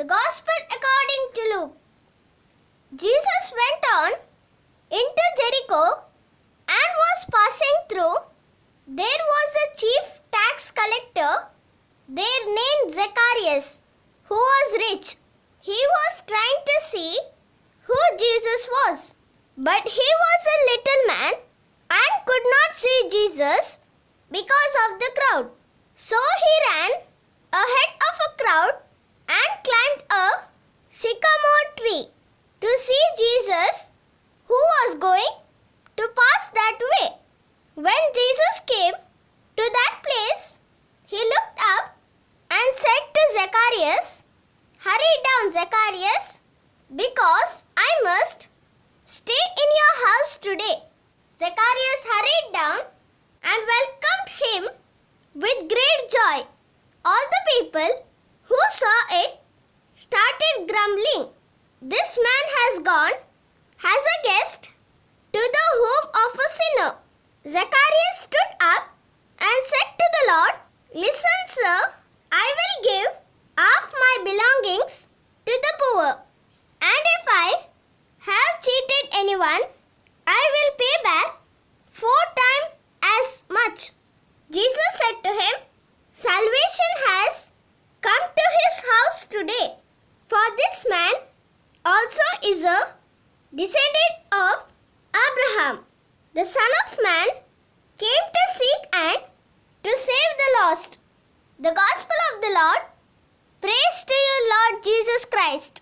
The Gospel according to Luke. Jesus went on into Jericho and was passing through. There was a chief tax collector there named Zacharias, who was rich. He was trying to see who Jesus was, but he was a little man and could not see Jesus because of the crowd. So he ran ahead of a crowd and climbed a sycamore tree to see Jesus, who was going to pass that way. When Jesus came to that place, he looked up and said to Zacharias, "Hurry down, Zacharias, because I must stay in your house today." Zacharias hurried down and welcomed him with great joy. All the people who saw it started grumbling, "This man has gone as a guest to the home of a sinner." Zacharias stood up and said to the Lord, "Listen, sir, I will give half my belongings to the poor, and if I have cheated anyone, I will pay back 4 times as much." Jesus said to him, "Salvation has come to his house today, for this man also is a descendant of Abraham. The Son of Man came to seek and to save the lost." The Gospel of the Lord. Praise to you, Lord Jesus Christ.